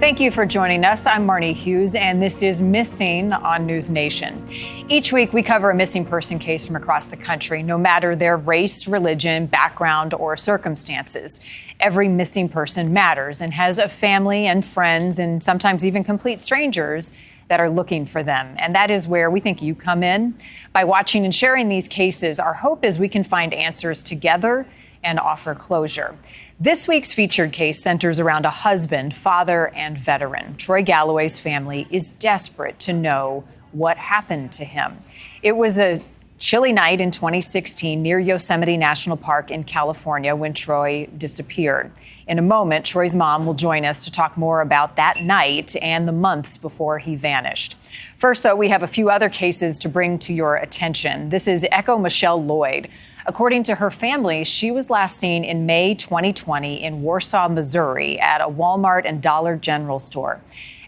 Thank you for joining us. I'm Marni Hughes, and this is Missing on NewsNation. Each week, we cover a missing person case from across the country, no matter their race, religion, background, or circumstances. Every missing person matters and has a family and friends and sometimes even complete strangers that are looking for them. And that is where we think you come in. By watching and sharing these cases, our hope is we can find answers together and offer closure. This week's featured case centers around a husband, father, and veteran. Troy Galloway's family is desperate to know what happened to him. It was a chilly night in 2016 near Yosemite National Park in California when Troy disappeared. In a moment, Troy's mom will join us to talk more about that night and the months before he vanished. First, though, we have a few other cases to bring to your attention. This is Echo Michelle Lloyd. According to her family, she was last seen in May 2020 in Warsaw, Missouri, at a Walmart and Dollar General store.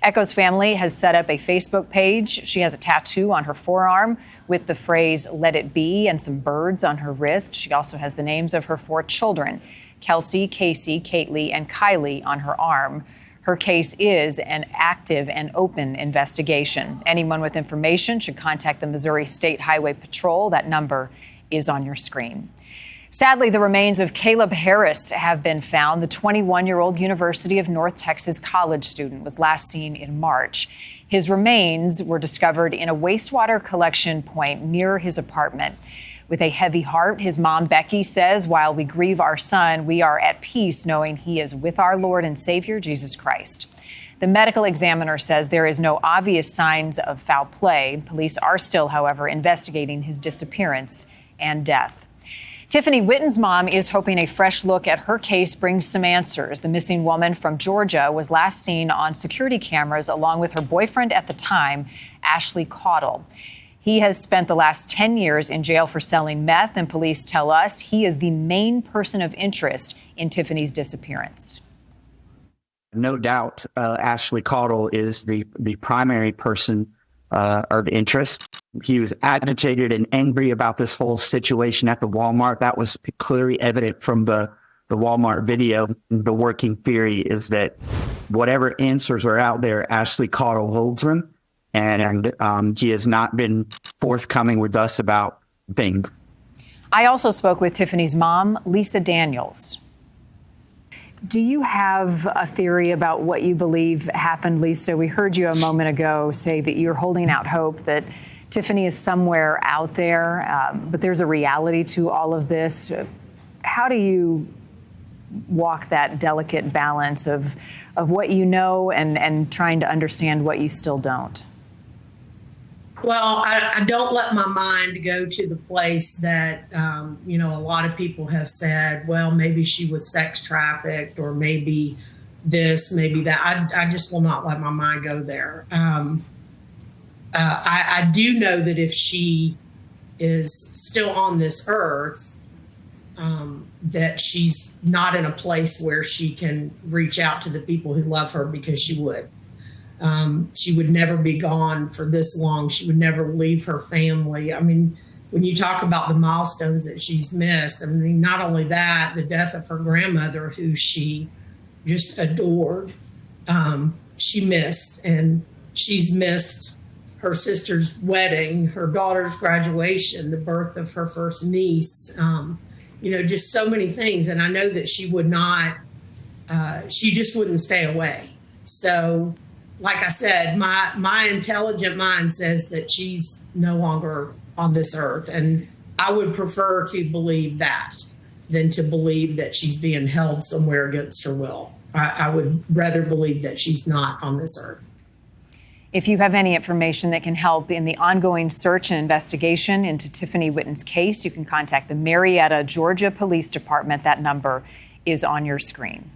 Echo's family has set up a Facebook page. She has a tattoo on her forearm with the phrase "Let It Be" and some birds on her wrist. She also has the names of her 4 children, Kelsey, Casey, Kately, and Kylie, on her arm. Her case is an active and open investigation. Anyone with information should contact the Missouri State Highway Patrol. That number is on your screen. Sadly, the remains of Caleb Harris have been found. The 21-year-old University of North Texas college student was last seen in March. His remains were discovered in a wastewater collection point near his apartment. With a heavy heart, his mom, Becky, says, "While we grieve our son, we are at peace knowing he is with our Lord and Savior, Jesus Christ." The medical examiner says there is no obvious signs of foul play. Police are still, however, investigating his disappearance and death. Tiffany Whitton's mom is hoping a fresh look at her case brings some answers. The missing woman from Georgia was last seen on security cameras along with her boyfriend at the time, Ashley Caudle. He has spent the last 10 years in jail for selling meth, and police tell us he is the main person of interest in Tiffany's disappearance. No doubt, Ashley Caudle is the primary person of interest. He was agitated and angry about this whole situation at the Walmart. That was clearly evident from the Walmart video. The working theory is that whatever answers are out there, Ashley Caudle holds them, and he has not been forthcoming with us about things. I also spoke with Tiffany's mom, Lisa Daniels. Do you have a theory about what you believe happened, Lisa? We heard you a moment ago say that you're holding out hope that Tiffany is somewhere out there, but there's a reality to all of this. How do you walk that delicate balance of what you know and trying to understand what you still don't? Well, I don't let my mind go to the place that, a lot of people have said, well, maybe she was sex trafficked or maybe this, maybe that. I just will not let my mind go there. I do know that if she is still on this earth, that she's not in a place where she can reach out to the people who love her, because she would. She would never be gone for this long. She would never leave her family. I mean, when you talk about the milestones that she's missed, I mean, not only that, the death of her grandmother, who she just adored, she missed. And she's missed her sister's wedding, her daughter's graduation, the birth of her first niece, just so many things. And I know that she would not, she just wouldn't stay away. So, like I said, my intelligent mind says that she's no longer on this earth. And I would prefer to believe that than to believe that she's being held somewhere against her will. I would rather believe that she's not on this earth. If you have any information that can help in the ongoing search and investigation into Tiffany Whitton's case, you can contact the Marietta, Georgia Police Department. That number is on your screen.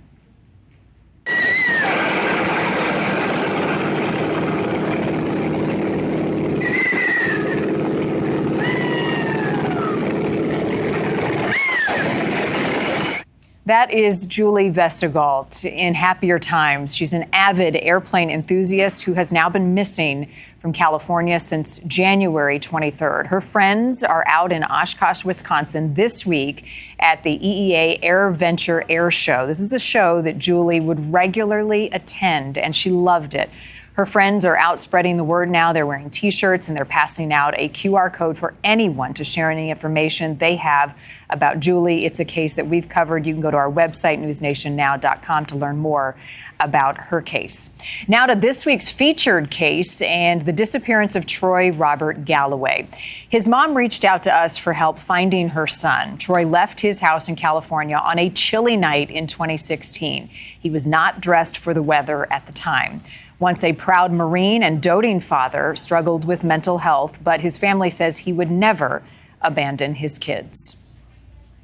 That is Julie Vessigault in happier times. She's an avid airplane enthusiast who has now been missing from California since January 23rd. Her friends are out in Oshkosh, Wisconsin this week at the EEA Air Venture Air Show. This is a show that Julie would regularly attend, and she loved it. Her friends are out spreading the word now. They're wearing T-shirts and they're passing out a QR code for anyone to share any information they have about Julie. It's a case that we've covered. You can go to our website, newsnationnow.com, to learn more about her case. Now to this week's featured case and the disappearance of Troy Robert Galloway. His mom reached out to us for help finding her son. Troy left his house in California on a chilly night in 2016. He was not dressed for the weather at the time. Once a proud Marine and doting father, struggled with mental health, but his family says he would never abandon his kids.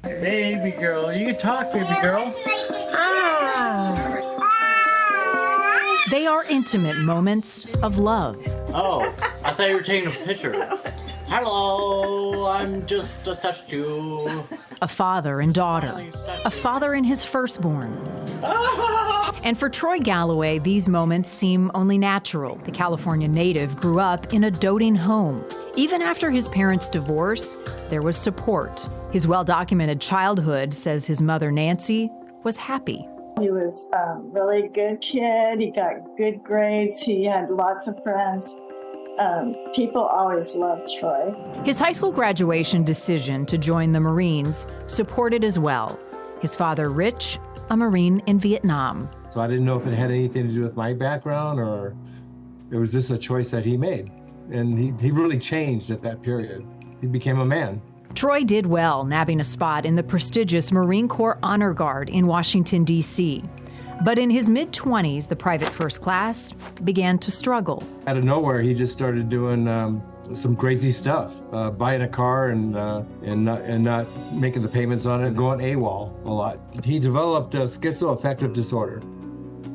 Baby girl, you can talk, baby girl. They are intimate moments of love. Oh, I thought you were taking a picture. Hello, I'm just touched you. A father and daughter. A father and his firstborn. And for Troy Galloway, these moments seem only natural. The California native grew up in a doting home. Even after his parents' divorce, there was support. His well-documented childhood says his mother, Nancy, was happy. He was a really good kid. He got good grades. He had lots of friends. People always loved Troy. His high school graduation decision to join the Marines supported as well. His father, Rich, a Marine in Vietnam. So I didn't know if it had anything to do with my background or it was just a choice that he made. And he really changed at that period. He became a man. Troy did well, nabbing a spot in the prestigious Marine Corps Honor Guard in Washington, D.C. But in his mid-20s, the private first class began to struggle. Out of nowhere, he just started doing some crazy stuff, buying a car and not making the payments on it, going AWOL a lot. He developed a schizoaffective disorder,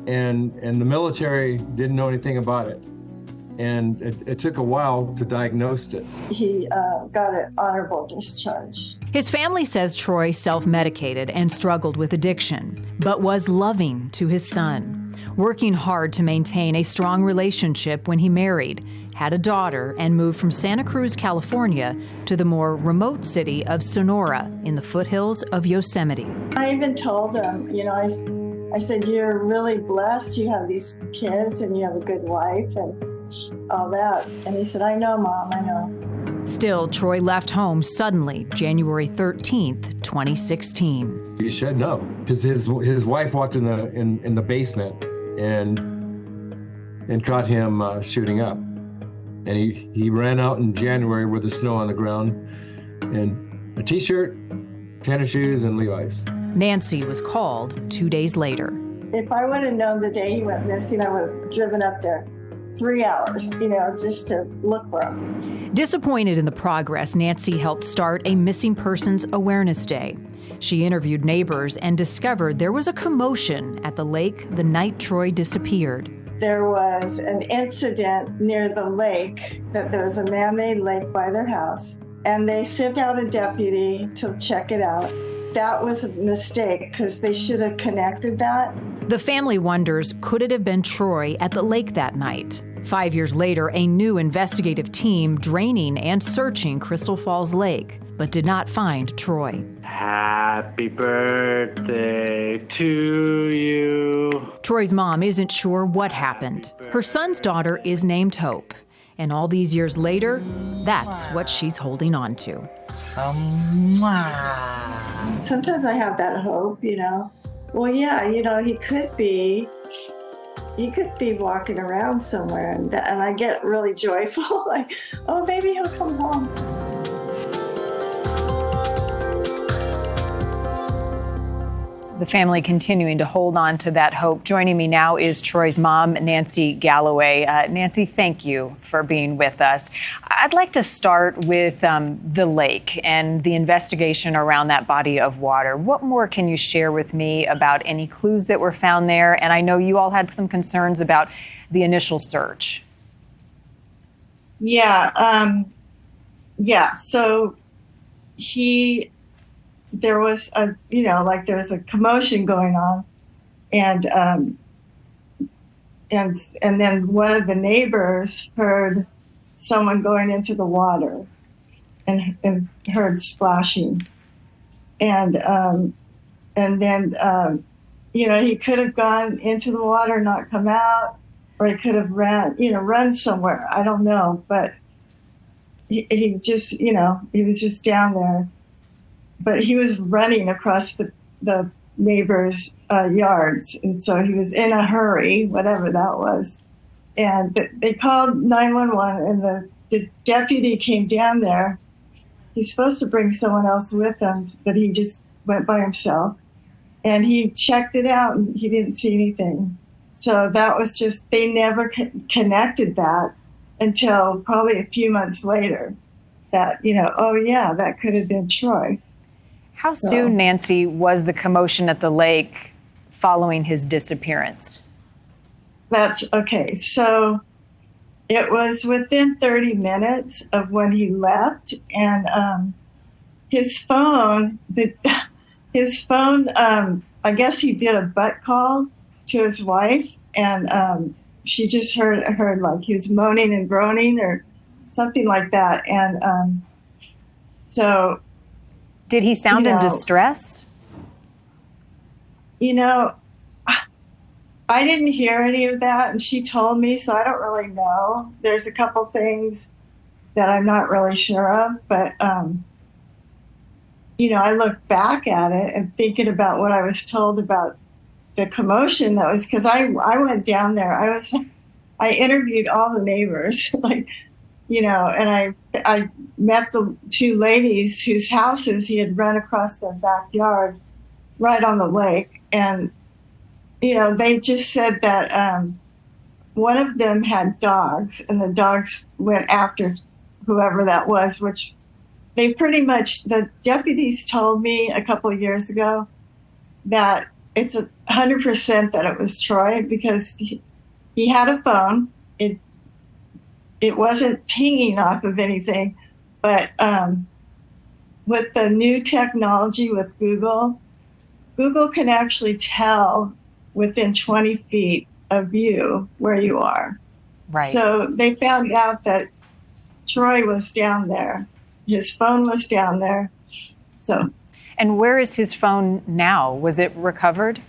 and the military didn't know anything about it. And it took a while to diagnose it. He got an honorable discharge. His family says Troy self-medicated and struggled with addiction, but was loving to his son, working hard to maintain a strong relationship when he married, had a daughter, and moved from Santa Cruz, California, to the more remote city of Sonora in the foothills of Yosemite. I even told him, I said, you're really blessed. You have these kids and you have a good wife and all that. And he said, I know, Mom, I know. Still, Troy left home suddenly, January 13th, 2016. You should know, because his wife walked in the basement and caught him shooting up. And he ran out in January with the snow on the ground and a T-shirt, tennis shoes, and Levi's. Nancy was called 2 days later. If I would have known the day he went missing, I would have driven up there 3 hours, just to look for him. Disappointed in the progress, Nancy helped start a Missing Persons Awareness Day. She interviewed neighbors and discovered there was a commotion at the lake the night Troy disappeared. There was an incident near the lake, that there was a man-made lake by their house, and they sent out a deputy to check it out. That was a mistake because they should have connected that. The family wonders, could it have been Troy at the lake that night? 5 years later, a new investigative team draining and searching Crystal Falls Lake, but did not find Troy. Happy birthday to you. Troy's mom isn't sure what happened. Her son's daughter is named Hope, and all these years later, that's what she's holding on to. Sometimes I have that hope, Well, yeah, he could be walking around somewhere, and I get really joyful, like, oh, maybe he'll come home. The family continuing to hold on to that hope. Joining me now is Troy's mom, Nancy Galloway. Nancy, thank you for being with us. I'd like to start with the lake and the investigation around that body of water. What more can you share with me about any clues that were found there? And I know you all had some concerns about the initial search. Yeah. So there was there was a commotion going on, and and then one of the neighbors heard someone going into the water and heard splashing. And then, he could have gone into the water, not come out, or he could have run somewhere. I don't know, but he just, he was just down there. But he was running across the neighbors' yards, and so he was in a hurry, whatever that was. And they called 911, and the deputy came down there. He's supposed to bring someone else with him, but he just went by himself. And he checked it out, and he didn't see anything. So that was just, they never connected that until probably a few months later that, oh yeah, that could have been Troy. How soon, Nancy, was the commotion at the lake following his disappearance? That's okay. So it was within 30 minutes of when he left, and his phone, I guess he did a butt call to his wife, and she just heard like he was moaning and groaning or something like that. And so. Did he sound in distress? I didn't hear any of that, and she told me, so I don't really know. There's a couple things that I'm not really sure of, but I look back at it and thinking about what I was told about the commotion that was, because I went down there. I interviewed all the neighbors, and I met the two ladies whose houses he had run across their backyard right on the lake. And, they just said that one of them had dogs, and the dogs went after whoever that was, which they pretty much, the deputies told me a couple of years ago that it's 100% that it was Troy, because he had a phone. It wasn't pinging off of anything, but with the new technology with Google can actually tell within 20 feet of you where you are. Right. So they found out that Troy was down there. His phone was down there. So. And where is his phone now? Was it recovered?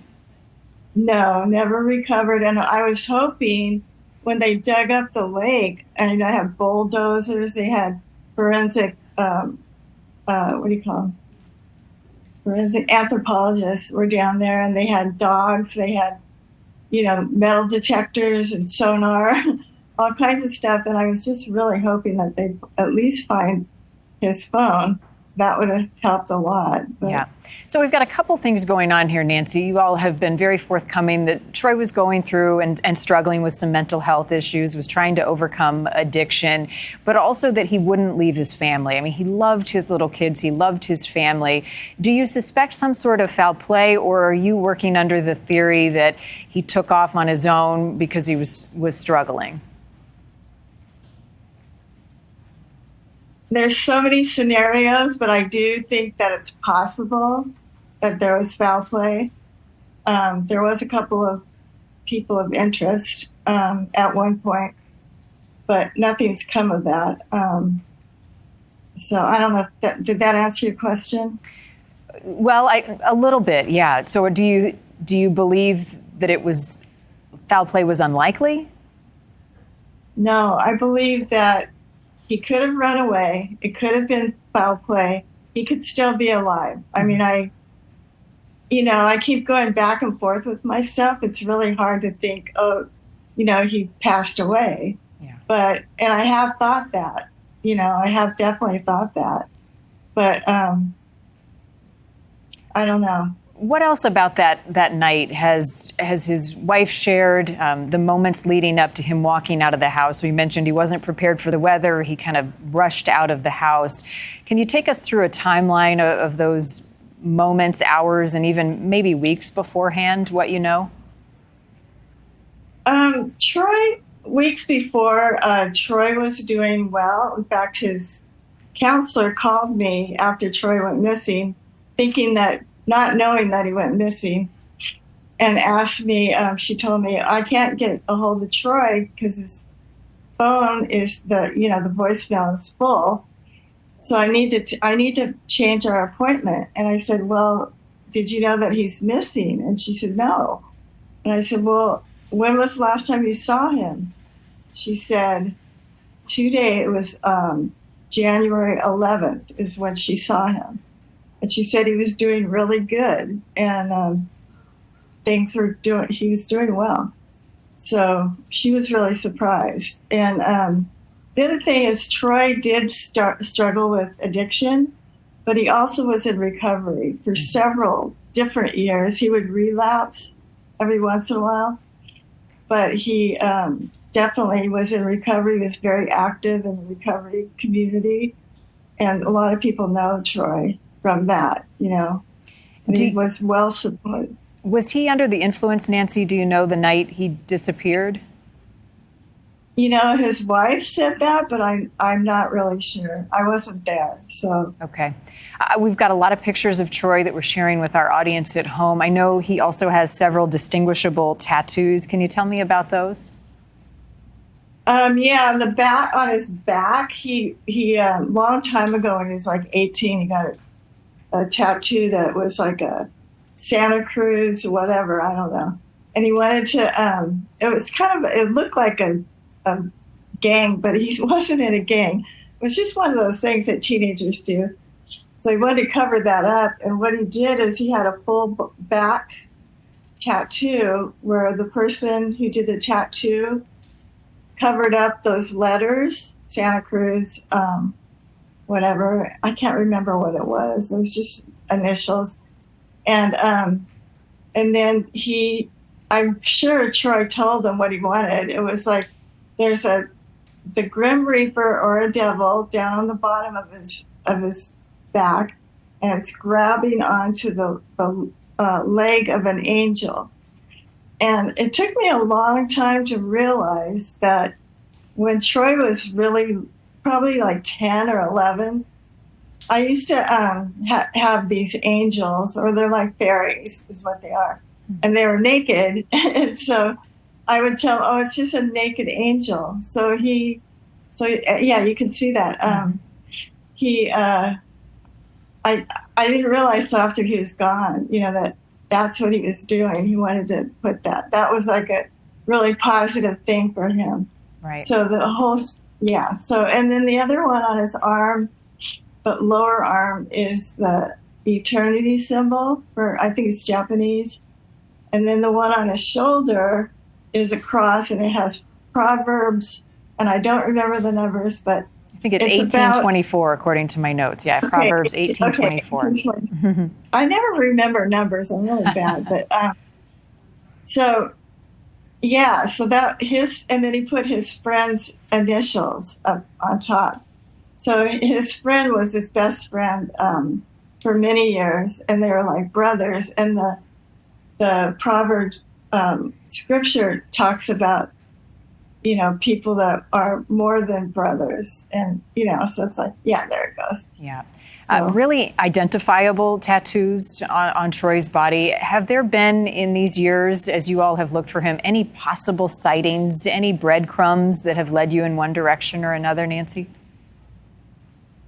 No, never recovered. And I was hoping when they dug up the lake, and I have bulldozers, they had forensic, what do you call them? Forensic anthropologists were down there, and they had dogs, they had, metal detectors and sonar, all kinds of stuff. And I was just really hoping that they'd at least find his phone. That would have helped a lot. But. Yeah. So we've got a couple things going on here, Nancy. You all have been very forthcoming that Troy was going through and struggling with some mental health issues, was trying to overcome addiction, but also that he wouldn't leave his family. I mean, he loved his little kids. He loved his family. Do you suspect some sort of foul play, or are you working under the theory that he took off on his own because he was struggling? There's so many scenarios, but I do think that it's possible that there was foul play. There was a couple of people of interest at one point, but nothing's come of that. So I don't know if did that answer your question? Well, a little bit, yeah. So do you believe that it was foul play was unlikely? No, I believe that he could have run away. It could have been foul play. He could still be alive. I mean, I keep going back and forth with myself. It's really hard to think, he passed away. Yeah. And I have thought that, I have definitely thought that. But I don't know. What else about that night has his wife shared, the moments leading up to him walking out of the house? We mentioned he wasn't prepared for the weather. He kind of rushed out of the house. Can you take us through a timeline of those moments, hours, and even weeks beforehand, what you know? Troy, weeks before, Troy was doing well. In fact, his counselor called me after Troy went missing, not knowing that he went missing. and asked me, she told me, I can't get a hold of Troy because his phone is the voicemail is full. So I need to change our appointment. And I said, well, did you know that he's missing? And she said, no. And I said, well, when was the last time you saw him? She said, it was January 11th is when she saw him. And she said he was doing really good, and he was doing well. So she was really surprised. And the other thing is Troy did struggle with addiction, but he also was in recovery for several different years. He would relapse every once in a while, but he definitely was in recovery. He was very active in the recovery community. And a lot of people know Troy from that, and he was well supported. Was he under the influence, Nancy? Do you know the night he disappeared? His wife said that, but I'm not really sure. I wasn't there, so. Okay. We've got a lot of pictures of Troy that we're sharing with our audience at home. I know he also has several distinguishable tattoos. Can you tell me about those? Yeah, on his back, he long time ago when he was like 18, he got a tattoo that was like a Santa Cruz, whatever, I don't know. And he wanted to, it looked like a gang, but he wasn't in a gang. It was just one of those things that teenagers do. So he wanted to cover that up. And what he did is he had a full back tattoo where the person who did the tattoo covered up those letters, Santa Cruz, whatever. I can't remember what it was. It was just initials. And then I'm sure Troy told him what he wanted. It was like, there's the Grim Reaper or a devil down on the bottom of his back, and it's grabbing onto the leg of an angel. And it took me a long time to realize that when Troy was really probably like 10 or 11, I used to have these angels, or they're like fairies is what they are. And they were naked. And so I would tell him, oh, it's just a naked angel. So yeah, you can see that. I didn't realize till after he was gone, that's what he was doing. He wanted to put that. That was like a really positive thing for him. Right. So So, and then the other one on his arm, but lower arm, is the eternity symbol I think it's Japanese. And then the one on his shoulder is a cross, and it has Proverbs, and I don't remember the numbers, but I think it's 1824 according to my notes. Yeah, okay. Proverbs 1824. Okay. I never remember numbers. I'm really bad, but so that and then he put his friend's initials up on top. So his friend was his best friend for many years, and they were like brothers. And the Proverbs scripture talks about, people that are more than brothers. And, so it's like, yeah, there it goes. Yeah. So. Really identifiable tattoos on Troy's body. Have there been in these years, as you all have looked for him, any possible sightings, any breadcrumbs that have led you in one direction or another, Nancy?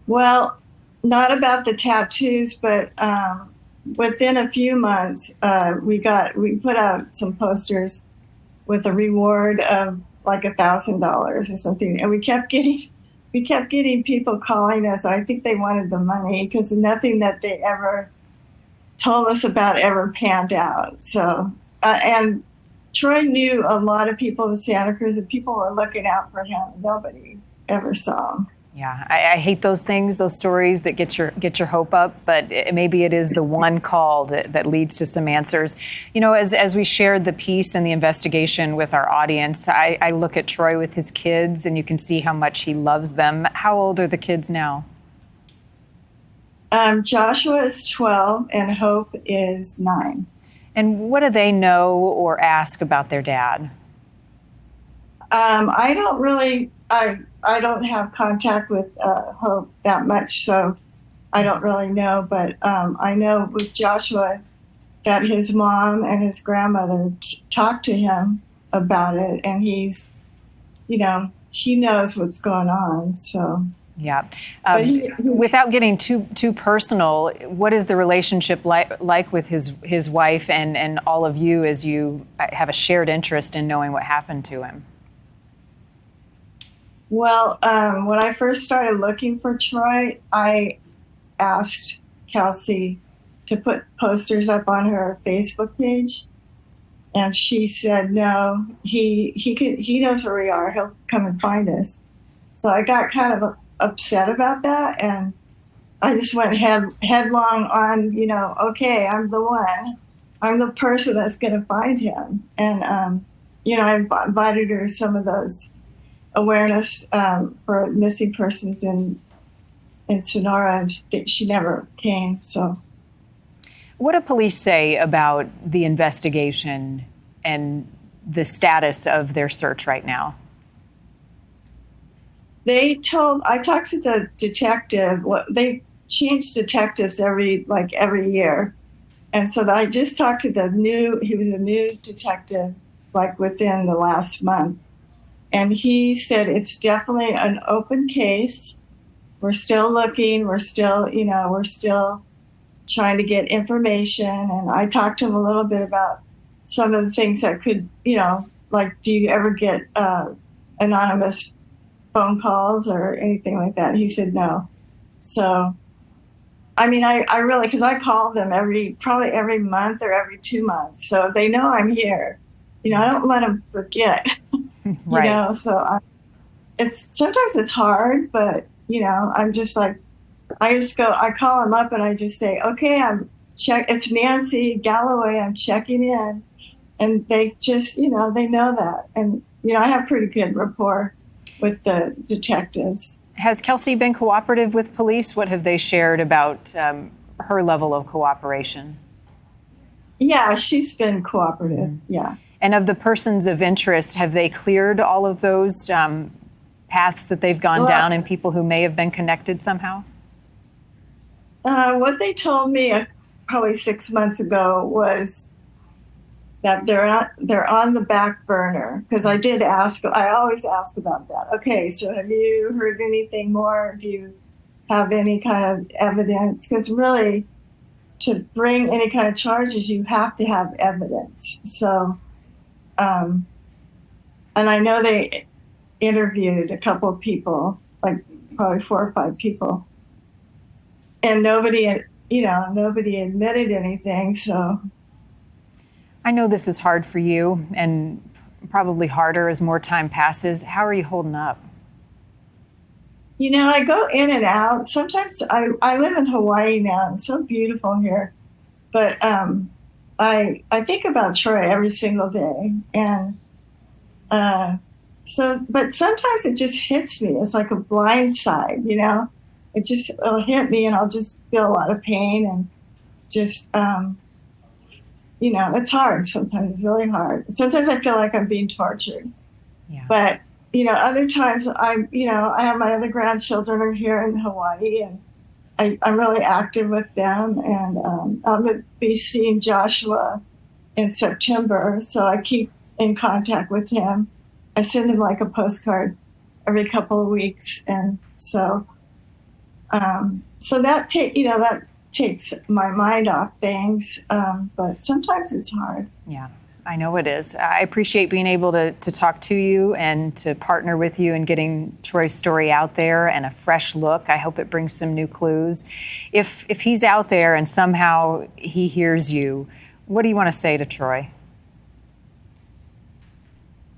Well, not about the tattoos, but within a few months, we put out some posters with a reward of like $1,000 or something, and we kept getting people calling us. I think they wanted the money because nothing that they ever told us about ever panned out. So, and Troy knew a lot of people in Santa Cruz, and people were looking out for him. Nobody ever saw him. Yeah, I hate those things, those stories that get your hope up, but maybe it is the one call that leads to some answers. As we shared the piece and the investigation with our audience, I look at Troy with his kids, and you can see how much he loves them. How old are the kids now? Joshua is 12 and Hope is 9. And what do they know or ask about their dad? I don't really, I don't have contact with Hope that much, so I don't really know. But I know with Joshua, that his mom and his grandmother talked to him about it, and he's, he knows what's going on. So yeah. But Without getting too personal, what is the relationship like with his wife and all of you as you have a shared interest in knowing what happened to him? Well, when I first started looking for Troy, I asked Kelsey to put posters up on her Facebook page, and she said no. He knows where we are. He'll come and find us. So I got kind of upset about that, and I just went headlong on, okay, I'm the one. I'm the person that's going to find him. And I invited her to some of those awareness for missing persons in Sonora, and she never came. So, what do police say about the investigation and the status of their search right now? I talked to the detective. They change detectives every year, and so I just talked to he was a new detective, within the last month. And he said it's definitely an open case. We're still looking. We're still trying to get information. And I talked to him a little bit about some of the things that could, do you ever get anonymous phone calls or anything like that? He said no. So, I really, because I call them probably every month or every 2 months. So they know I'm here. I don't let them forget. Right. So sometimes it's hard, but I'm just like, I call them up and I just say, okay, it's Nancy Galloway, I'm checking in. And they just, they know that. And, I have pretty good rapport with the detectives. Has Kelsey been cooperative with police? What have they shared about her level of cooperation? Yeah, she's been cooperative. Mm-hmm. Yeah. And of the persons of interest, have they cleared all of those paths that they've gone down and people who may have been connected somehow? What they told me probably 6 months ago was that they're on the back burner, because I did ask. I always ask about that. Okay, so have you heard anything more? Do you have any kind of evidence? Because really, to bring any kind of charges, you have to have evidence. So, and I know they interviewed a couple of people, probably 4 or 5 people, and nobody admitted anything. So. I know this is hard for you, and probably harder as more time passes. How are you holding up? I go in and out. Sometimes I live in Hawaii now. It's so beautiful here. But I think about Troy every single day. And but sometimes it just hits me. It's like a blind side, it'll hit me and I'll just feel a lot of pain and just, it's hard sometimes. It's really hard. Sometimes I feel like I'm being tortured. Yeah. But, other times I have my other grandchildren are here in Hawaii, and I'm really active with them. And I'm going to be seeing Joshua in September. So I keep in contact with him. I send him a postcard every couple of weeks. And so, that takes my mind off things, but sometimes it's hard. Yeah, I know it is. I appreciate being able to talk to you and to partner with you in getting Troy's story out there and a fresh look. I hope it brings some new clues. If he's out there and somehow he hears you, what do you want to say to Troy?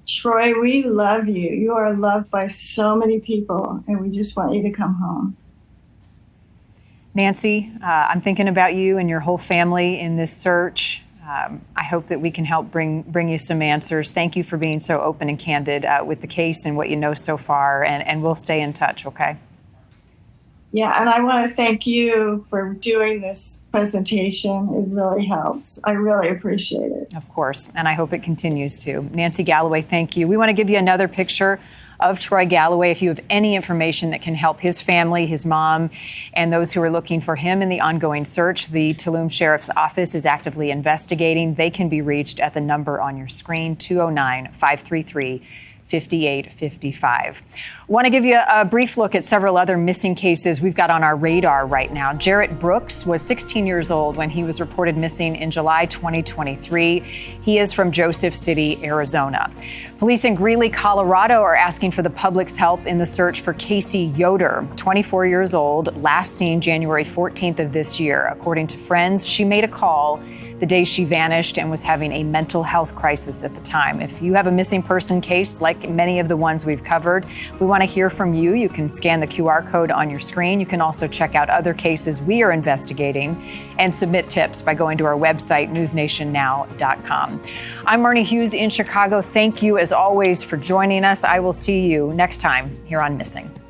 Troy, we love you. You are loved by so many people, and we just want you to come home. Nancy, I'm thinking about you and your whole family in this search. I hope that we can help bring you some answers. Thank you for being so open and candid with the case and what you know so far, and we'll stay in touch, okay? Yeah, and I want to thank you for doing this presentation. It really helps. I really appreciate it. Of course, and I hope it continues to. Nancy Galloway, thank you. We want to give you another picture of Troy Galloway. If you have any information that can help his family, his mom, and those who are looking for him in the ongoing search, the Tulum Sheriff's Office is actively investigating. They can be reached at the number on your screen, 209-533-5855. Want to give you a brief look at several other missing cases we've got on our radar right now. Jarrett Brooks was 16 years old when he was reported missing in July 2023. He is from Joseph City, Arizona. Police in Greeley, Colorado are asking for the public's help in the search for Casey Yoder, 24 years old, last seen January 14th of this year. According to friends, she made a call the day she vanished and was having a mental health crisis at the time. If you have a missing person case like many of the ones we've covered, we want to hear from you. You can scan the QR code on your screen. You can also check out other cases we are investigating and submit tips by going to our website, newsnationnow.com. I'm Marni Hughes in Chicago. Thank you, as always, for joining us. I will see you next time here on Missing.